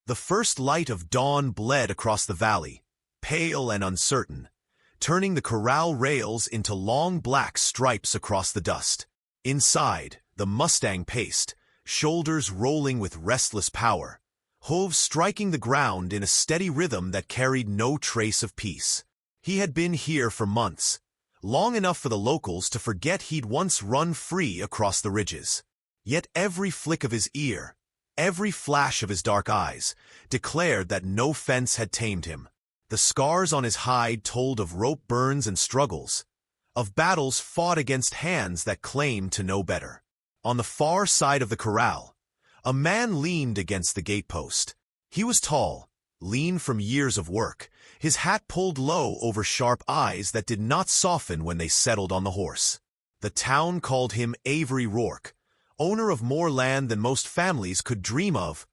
The first light of dawn bled across the valley, pale and uncertain, turning the corral rails into long black stripes across the dust. Inside, the Mustang paced, shoulders rolling with restless power, hooves striking the ground in a steady rhythm that carried no trace of peace. He had been here for months, long enough for the locals to forget he'd once run free across the ridges. Yet every flick of his ear, every flash of his dark eyes, declared that no fence had tamed him. The scars on his hide told of rope burns and struggles, of battles fought against hands that claimed to know better. On the far side of the corral, a man leaned against the gatepost. He was tall, lean from years of work, his hat pulled low over sharp eyes that did not soften when they settled on the horse. The town called him Avery Rourke, owner of more land than most families could dream of,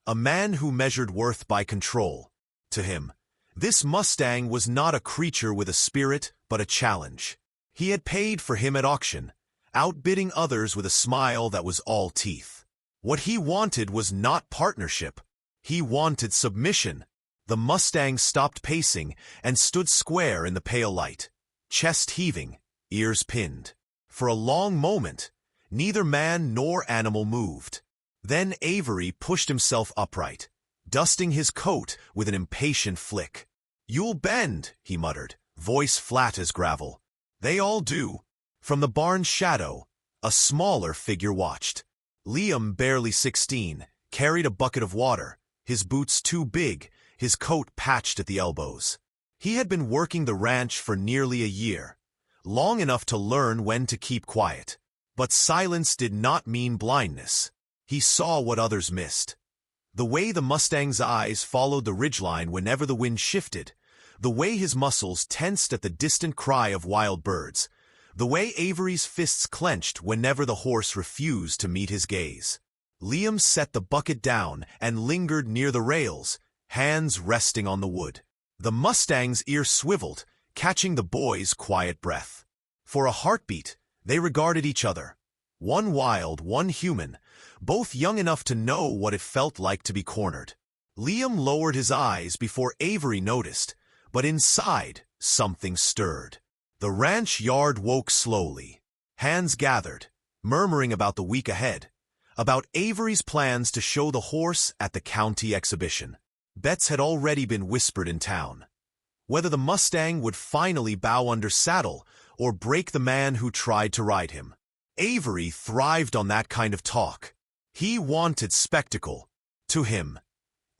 a man who measured worth by control. To him, this Mustang was not a creature with a spirit, but a challenge. He had paid for him at auction, outbidding others with a smile that was all teeth. What he wanted was not partnership. He wanted submission. The Mustang stopped pacing and stood square in the pale light, chest heaving, ears pinned. For a long moment, neither man nor animal moved. Then Avery pushed himself upright, dusting his coat with an impatient flick. "You'll bend," he muttered, voice flat as gravel. "They all do." From the barn's shadow, a smaller figure watched. Liam, barely 16, carried a bucket of water, his boots too big, his coat patched at the elbows. He had been working the ranch for nearly a year, long enough to learn when to keep quiet. But silence did not mean blindness. He saw what others missed. The way the Mustang's eyes followed the ridgeline whenever the wind shifted, the way his muscles tensed at the distant cry of wild birds, the way Avery's fists clenched whenever the horse refused to meet his gaze. Liam set the bucket down and lingered near the rails, hands resting on the wood. The Mustang's ear swiveled, catching the boy's quiet breath. For a heartbeat, they regarded each other. One wild, one human, both young enough to know what it felt like to be cornered. Liam lowered his eyes before Avery noticed, but inside, something stirred. The ranch yard woke slowly. Hands gathered, murmuring about the week ahead, about Avery's plans to show the horse at the county exhibition. Bets had already been whispered in town. Whether the Mustang would finally bow under saddle or break the man who tried to ride him. Avery thrived on that kind of talk. He wanted spectacle. To him,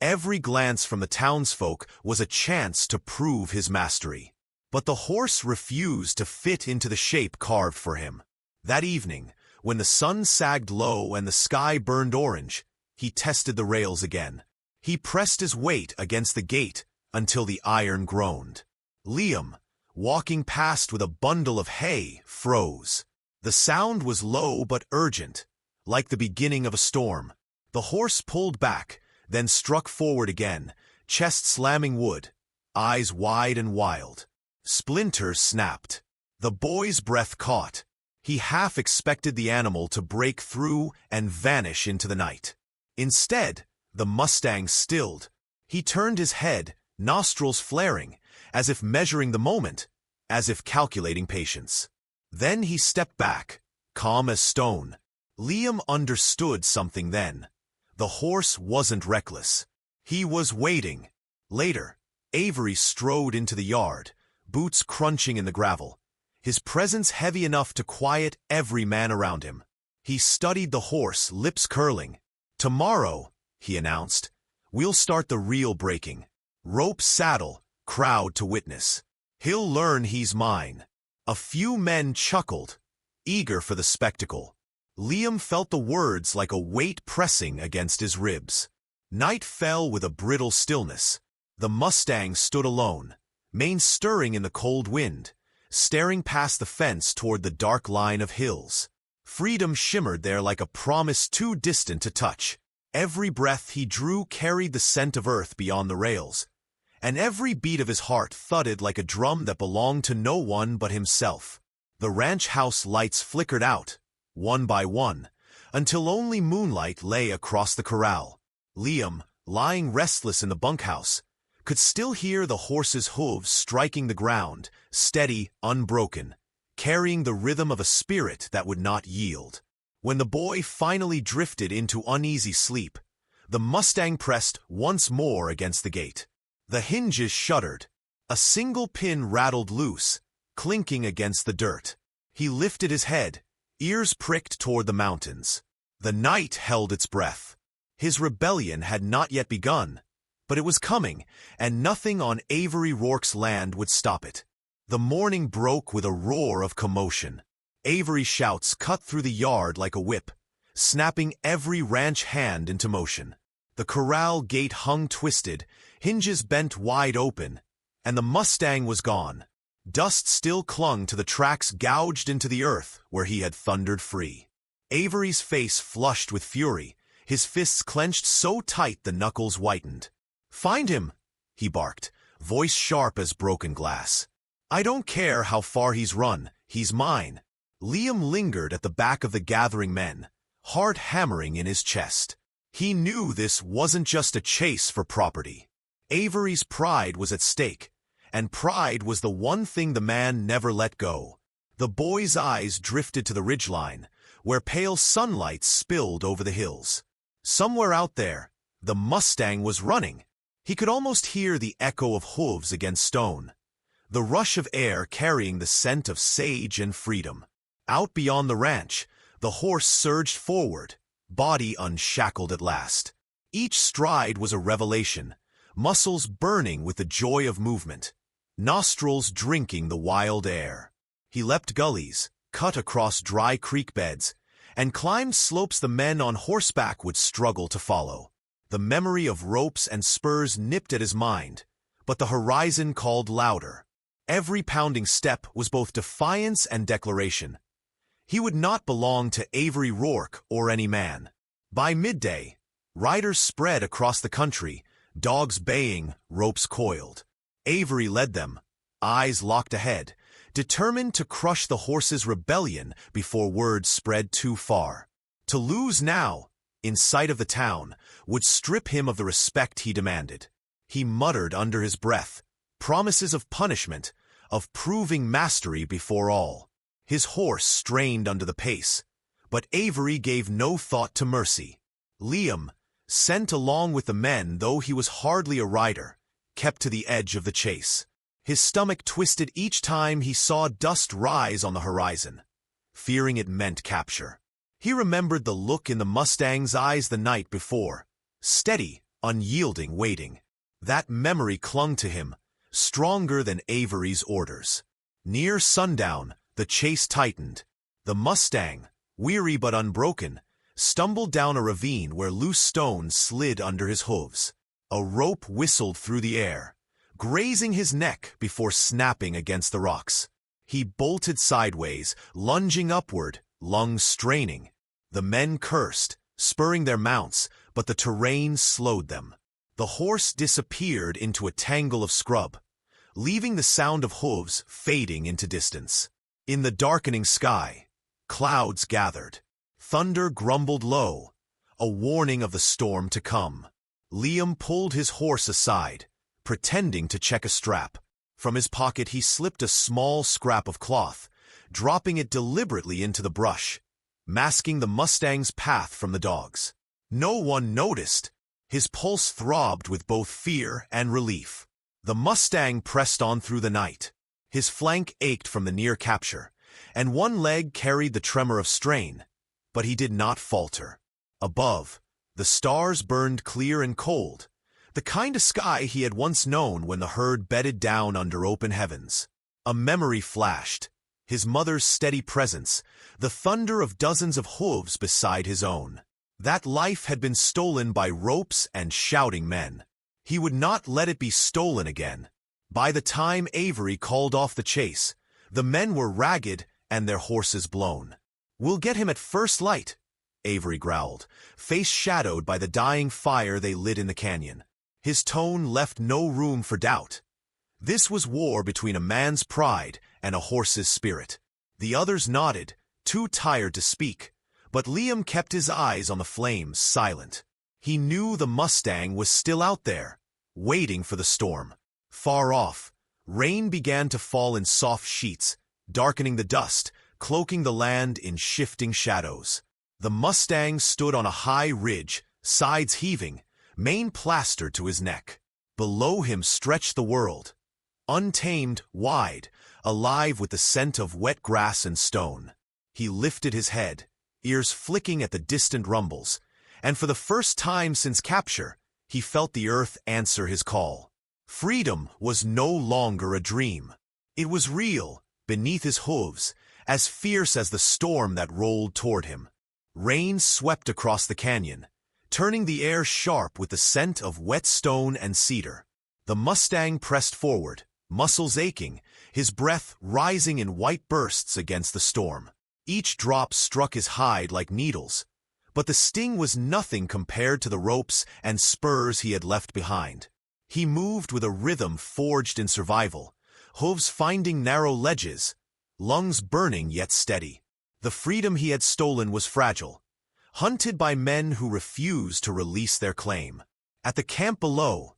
every glance from the townsfolk was a chance to prove his mastery. But the horse refused to fit into the shape carved for him. That evening, when the sun sagged low and the sky burned orange, he tested the rails again. He pressed his weight against the gate until the iron groaned. Liam, walking past with a bundle of hay, froze. The sound was low but urgent, like the beginning of a storm. The horse pulled back, then struck forward again, chest slamming wood, eyes wide and wild. Splinters snapped. The boy's breath caught. He half expected the animal to break through and vanish into the night. Instead, the Mustang stilled. He turned his head, nostrils flaring, as if measuring the moment, as if calculating patience. Then he stepped back, calm as stone. Liam understood something then. The horse wasn't reckless. He was waiting. Later, Avery strode into the yard, boots crunching in the gravel, his presence heavy enough to quiet every man around him. He studied the horse, lips curling. "Tomorrow," he announced, "we'll start the real breaking. Rope, saddle, crowd to witness. He'll learn he's mine." A few men chuckled, eager for the spectacle. Liam felt the words like a weight pressing against his ribs. Night fell with a brittle stillness. The Mustang stood alone, mane stirring in the cold wind, staring past the fence toward the dark line of hills. Freedom shimmered there like a promise too distant to touch. Every breath he drew carried the scent of earth beyond the rails, and every beat of his heart thudded like a drum that belonged to no one but himself. The ranch house lights flickered out, one by one, until only moonlight lay across the corral. Liam, lying restless in the bunkhouse, could still hear the horse's hooves striking the ground, steady, unbroken, carrying the rhythm of a spirit that would not yield. When the boy finally drifted into uneasy sleep, the Mustang pressed once more against the gate. The hinges shuddered. A single pin rattled loose, clinking against the dirt. He lifted his head, ears pricked toward the mountains. The night held its breath. His rebellion had not yet begun, but it was coming, and nothing on Avery Rourke's land would stop it. The morning broke with a roar of commotion. Avery's shouts cut through the yard like a whip, snapping every ranch hand into motion. The corral gate hung twisted, hinges bent wide open, and the Mustang was gone. Dust still clung to the tracks gouged into the earth where he had thundered free. Avery's face flushed with fury, his fists clenched so tight the knuckles whitened. "Find him," he barked, voice sharp as broken glass. "I don't care how far he's run, he's mine." Liam lingered at the back of the gathering men, heart hammering in his chest. He knew this wasn't just a chase for property. Avery's pride was at stake, and pride was the one thing the man never let go. The boy's eyes drifted to the ridgeline, where pale sunlight spilled over the hills. Somewhere out there, the Mustang was running. He could almost hear the echo of hooves against stone, the rush of air carrying the scent of sage and freedom. Out beyond the ranch, the horse surged forward, body unshackled at last. Each stride was a revelation, muscles burning with the joy of movement, nostrils drinking the wild air. He leapt gullies, cut across dry creek beds, and climbed slopes the men on horseback would struggle to follow. The memory of ropes and spurs nipped at his mind, but the horizon called louder. Every pounding step was both defiance and declaration. He would not belong to Avery Rourke or any man. By midday, riders spread across the country, dogs baying, ropes coiled. Avery led them, eyes locked ahead, determined to crush the horse's rebellion before word spread too far. To lose now, in sight of the town, would strip him of the respect he demanded. He muttered under his breath, promises of punishment, of proving mastery before all. His horse strained under the pace, but Avery gave no thought to mercy. Liam, sent along with the men though he was hardly a rider, kept to the edge of the chase. His stomach twisted each time he saw dust rise on the horizon, fearing it meant capture. He remembered the look in the Mustang's eyes the night before, steady, unyielding, waiting. That memory clung to him, stronger than Avery's orders. Near sundown, the chase tightened. The Mustang, weary but unbroken, stumbled down a ravine where loose stones slid under his hooves. A rope whistled through the air, grazing his neck before snapping against the rocks. He bolted sideways, lunging upward, lungs straining. The men cursed, spurring their mounts, but the terrain slowed them. The horse disappeared into a tangle of scrub, leaving the sound of hooves fading into distance. In the darkening sky, clouds gathered. Thunder grumbled low, a warning of the storm to come. Liam pulled his horse aside, pretending to check a strap. From his pocket he slipped a small scrap of cloth, dropping it deliberately into the brush, masking the Mustang's path from the dogs. No one noticed. His pulse throbbed with both fear and relief. The Mustang pressed on through the night. His flank ached from the near capture, and one leg carried the tremor of strain, but he did not falter. Above, the stars burned clear and cold, the kind of sky he had once known when the herd bedded down under open heavens. A memory flashed, his mother's steady presence, the thunder of dozens of hooves beside his own. That life had been stolen by ropes and shouting men. He would not let it be stolen again. By the time Avery called off the chase, the men were ragged and their horses blown. "We'll get him at first light," Avery growled, face shadowed by the dying fire they lit in the canyon. His tone left no room for doubt. This was war between a man's pride and a horse's spirit. The others nodded, too tired to speak, but Liam kept his eyes on the flames, silent. He knew the Mustang was still out there, waiting for the storm. Far off, rain began to fall in soft sheets, darkening the dust, cloaking the land in shifting shadows. The Mustang stood on a high ridge, sides heaving, mane plastered to his neck. Below him stretched the world, untamed, wide, alive with the scent of wet grass and stone. He lifted his head, ears flicking at the distant rumbles, and for the first time since capture, he felt the earth answer his call. Freedom was no longer a dream. It was real, beneath his hooves, as fierce as the storm that rolled toward him. Rain swept across the canyon, turning the air sharp with the scent of wet stone and cedar. The Mustang pressed forward, muscles aching, his breath rising in white bursts against the storm. Each drop struck his hide like needles, but the sting was nothing compared to the ropes and spurs he had left behind. He moved with a rhythm forged in survival, hooves finding narrow ledges, lungs burning yet steady. The freedom he had stolen was fragile, hunted by men who refused to release their claim. At the camp below,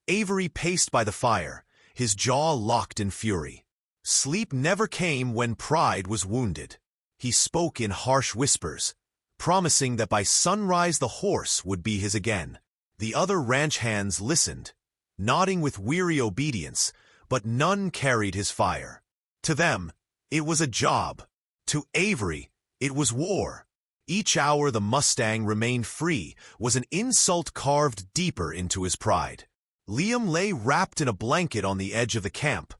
Avery paced by the fire, his jaw locked in fury. Sleep never came when pride was wounded. He spoke in harsh whispers, promising that by sunrise the horse would be his again. The other ranch hands listened, nodding with weary obedience, but none carried his fire. To them, it was a job. To Avery, it was war. Each hour the Mustang remained free was an insult carved deeper into his pride. Liam lay wrapped in a blanket on the edge of the camp,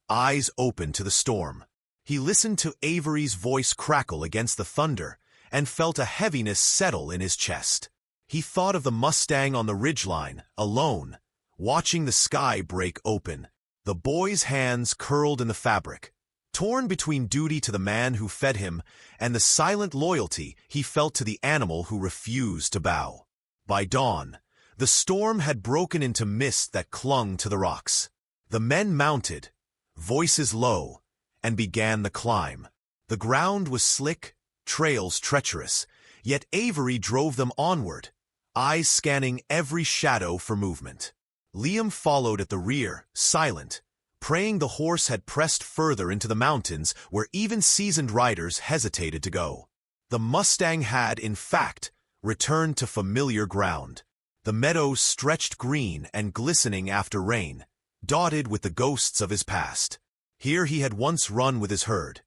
eyes open to the storm. He listened to Avery's voice crackle against the thunder and felt a heaviness settle in his chest. He thought of the Mustang on the ridgeline, alone, watching the sky break open, the boy's hands curled in the fabric, torn between duty to the man who fed him and the silent loyalty he felt to the animal who refused to bow. By dawn, the storm had broken into mist that clung to the rocks. The men mounted, voices low, and began the climb. The ground was slick, trails treacherous, yet Avery drove them onward, eyes scanning every shadow for movement. Liam followed at the rear, silent, praying the horse had pressed further into the mountains where even seasoned riders hesitated to go. The Mustang had, in fact, returned to familiar ground. The meadows stretched green and glistening after rain, dotted with the ghosts of his past. Here he had once run with his herd.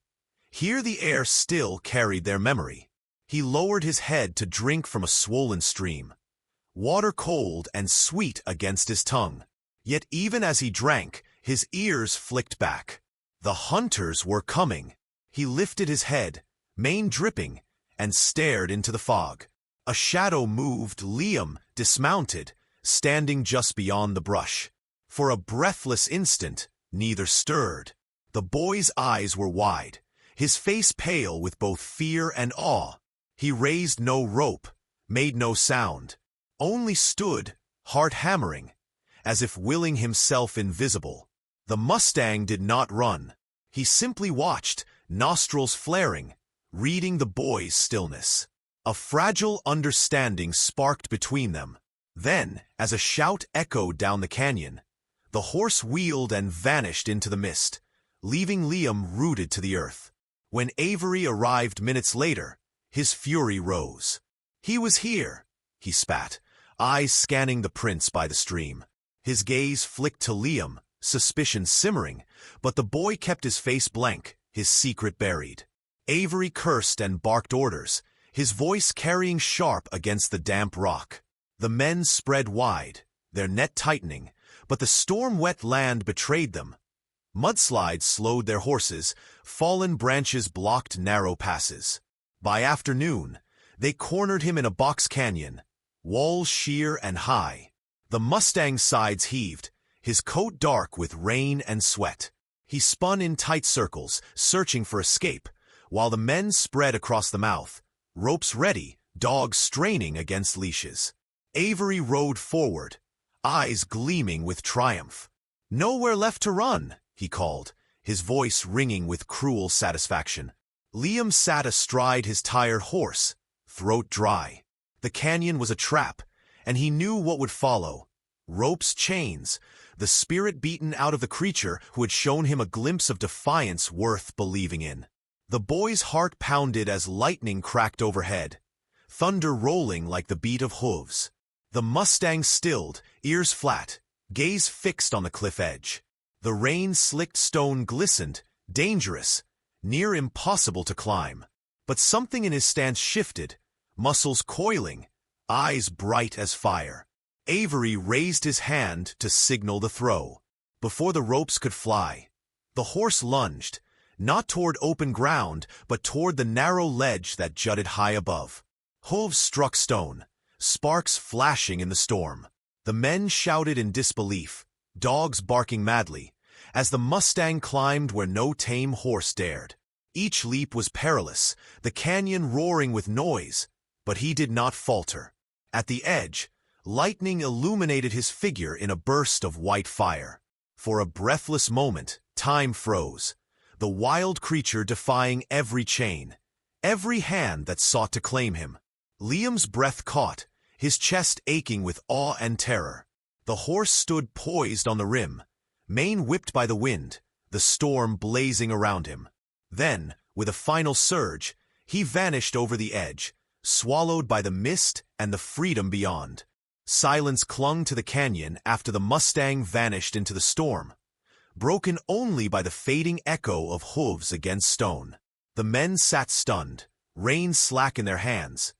Here the air still carried their memory. He lowered his head to drink from a swollen stream, water cold and sweet against his tongue. Yet even as he drank, his ears flicked back. The hunters were coming. He lifted his head, mane dripping, and stared into the fog. A shadow moved. Liam dismounted, standing just beyond the brush. For a breathless instant, neither stirred. The boy's eyes were wide, his face pale with both fear and awe. He raised no rope, made no sound, only stood, heart hammering, as if willing himself invisible. The Mustang did not run. He simply watched, nostrils flaring, reading the boy's stillness. A fragile understanding sparked between them. Then, as a shout echoed down the canyon, the horse wheeled and vanished into the mist, leaving Liam rooted to the earth. When Avery arrived minutes later, his fury rose. He was here, he spat, eyes scanning the prints by the stream. His gaze flicked to Liam, suspicion simmering, but the boy kept his face blank, his secret buried. Avery cursed and barked orders, his voice carrying sharp against the damp rock. The men spread wide, their net tightening, but the storm-wet land betrayed them. Mudslides slowed their horses, fallen branches blocked narrow passes. By afternoon, they cornered him in a box canyon, walls sheer and high. The Mustang's sides heaved, his coat dark with rain and sweat. He spun in tight circles, searching for escape, while the men spread across the mouth, ropes ready, dogs straining against leashes. Avery rode forward, eyes gleaming with triumph. "Nowhere left to run," he called, his voice ringing with cruel satisfaction. Liam sat astride his tired horse, throat dry. The canyon was a trap, and he knew what would follow. Ropes, chains, the spirit beaten out of the creature who had shown him a glimpse of defiance worth believing in. The boy's heart pounded as lightning cracked overhead, thunder rolling like the beat of hooves. The Mustang stilled, ears flat, gaze fixed on the cliff edge. The rain-slicked stone glistened, dangerous, near impossible to climb. But something in his stance shifted, muscles coiling, eyes bright as fire. Avery raised his hand to signal the throw. Before the ropes could fly, the horse lunged, not toward open ground, but toward the narrow ledge that jutted high above. Hooves struck stone, sparks flashing in the storm. The men shouted in disbelief, dogs barking madly, as the Mustang climbed where no tame horse dared. Each leap was perilous, the canyon roaring with noise, but he did not falter. At the edge, lightning illuminated his figure in a burst of white fire. For a breathless moment, time froze, the wild creature defying every chain, every hand that sought to claim him. Liam's breath caught, his chest aching with awe and terror. The horse stood poised on the rim, mane whipped by the wind, the storm blazing around him. Then, with a final surge, he vanished over the edge, swallowed by the mist and the freedom beyond. Silence clung to the canyon after the Mustang vanished into the storm, broken only by the fading echo of hooves against stone. The men sat stunned, reins slack in their hands,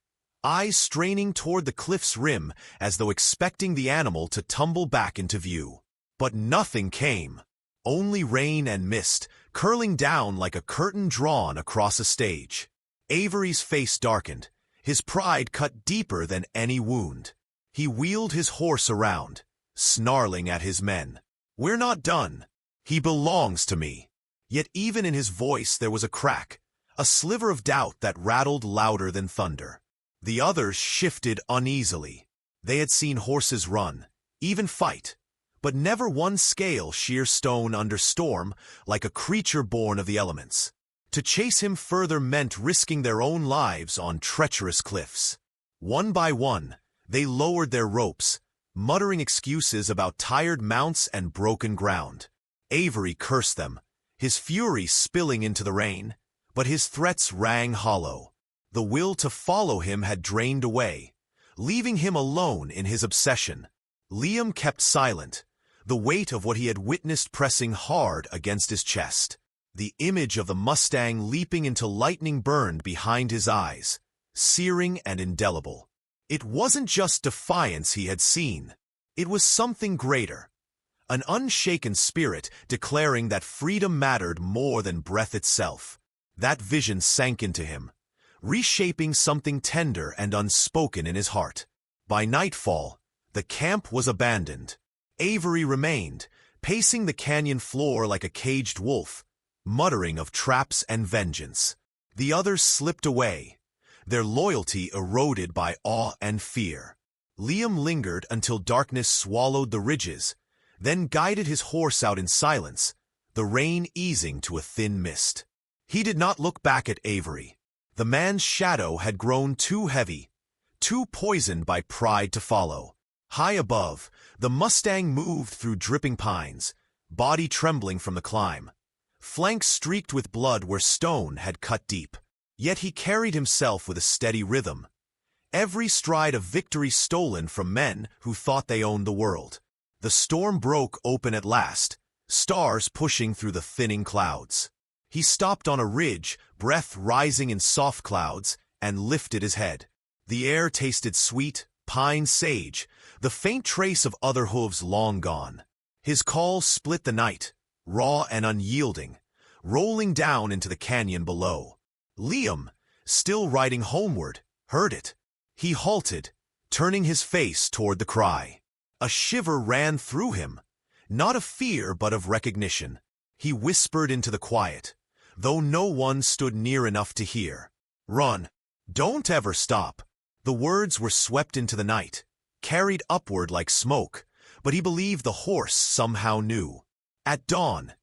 eyes straining toward the cliff's rim as though expecting the animal to tumble back into view. But nothing came, only rain and mist, curling down like a curtain drawn across a stage. Avery's face darkened, his pride cut deeper than any wound. He wheeled his horse around, snarling at his men. "We're not done. He belongs to me." Yet even in his voice there was a crack, a sliver of doubt that rattled louder than thunder. The others shifted uneasily. They had seen horses run, even fight, but never one scale sheer stone under storm like a creature born of the elements. To chase him further meant risking their own lives on treacherous cliffs. One by one, they lowered their ropes, muttering excuses about tired mounts and broken ground. Avery cursed them, his fury spilling into the rain, but his threats rang hollow. The will to follow him had drained away, leaving him alone in his obsession. Liam kept silent, the weight of what he had witnessed pressing hard against his chest. The image of the Mustang leaping into lightning burned behind his eyes, searing and indelible. It wasn't just defiance he had seen. It was something greater. An unshaken spirit declaring that freedom mattered more than breath itself. That vision sank into him, reshaping something tender and unspoken in his heart. By nightfall, the camp was abandoned. Avery remained, pacing the canyon floor like a caged wolf, muttering of traps and vengeance. The others slipped away, their loyalty eroded by awe and fear. Liam lingered until darkness swallowed the ridges, then guided his horse out in silence, the rain easing to a thin mist. He did not look back at Avery. The man's shadow had grown too heavy, too poisoned by pride to follow. High above, the Mustang moved through dripping pines, body trembling from the climb, flanks streaked with blood where stone had cut deep. Yet he carried himself with a steady rhythm, every stride a victory stolen from men who thought they owned the world. The storm broke open at last, stars pushing through the thinning clouds. He stopped on a ridge, breath rising in soft clouds, and lifted his head. The air tasted sweet, pine sage, the faint trace of other hooves long gone. His call split the night, raw and unyielding, rolling down into the canyon below. Liam, still riding homeward, heard it. He halted, turning his face toward the cry. A shiver ran through him, not of fear but of recognition. He whispered into the quiet, though no one stood near enough to hear. "Run. Don't ever stop." The words were swept into the night, carried upward like smoke, but he believed the horse somehow knew. At dawn,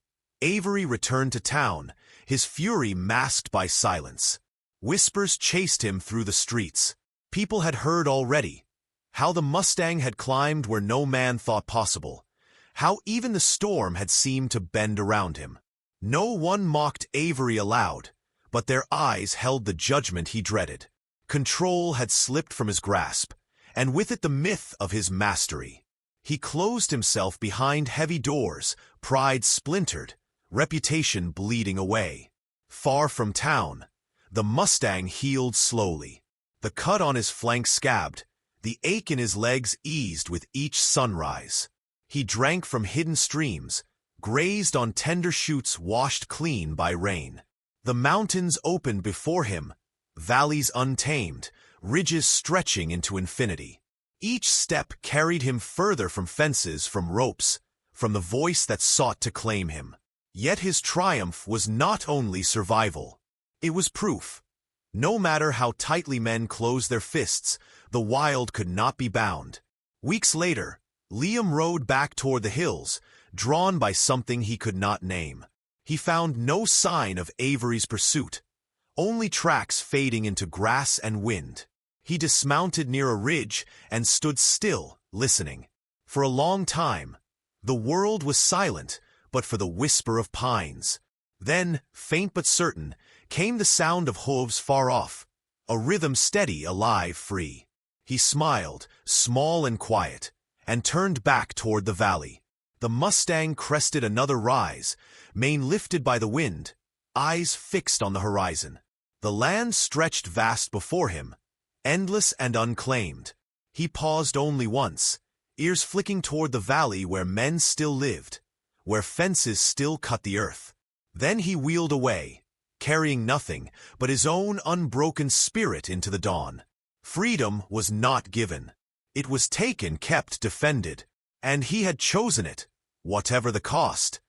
Avery returned to town, his fury masked by silence. Whispers chased him through the streets. People had heard already, How the Mustang had climbed where no man thought possible. How even the storm had seemed to bend around him. No one mocked Avery aloud, but their eyes held the judgment he dreaded. Control had slipped from his grasp, and with it the myth of his mastery. He closed himself behind heavy doors, pride splintered, reputation bleeding away. Far from town, the Mustang healed slowly. The cut on his flank scabbed, the ache in his legs eased with each sunrise. He drank from hidden streams, grazed on tender shoots washed clean by rain. The mountains opened before him, valleys untamed, ridges stretching into infinity. Each step carried him further from fences, from ropes, from the voice that sought to claim him. Yet his triumph was not only survival. It was proof. No matter how tightly men closed their fists, the wild could not be bound. Weeks later, Liam rode back toward the hills, drawn by something he could not name. He found no sign of Avery's pursuit, only tracks fading into grass and wind. He dismounted near a ridge and stood still, listening. For a long time, the world was silent, but for the whisper of pines. Then, faint but certain, came the sound of hooves far off, a rhythm steady, alive, free. He smiled, small and quiet, and turned back toward the valley. The Mustang crested another rise, mane lifted by the wind, eyes fixed on the horizon. The land stretched vast before him, endless and unclaimed. He paused only once, ears flicking toward the valley where men still lived, where fences still cut the earth. Then he wheeled away, carrying nothing but his own unbroken spirit into the dawn. Freedom was not given. It was taken, kept, defended, and he had chosen it, whatever the cost.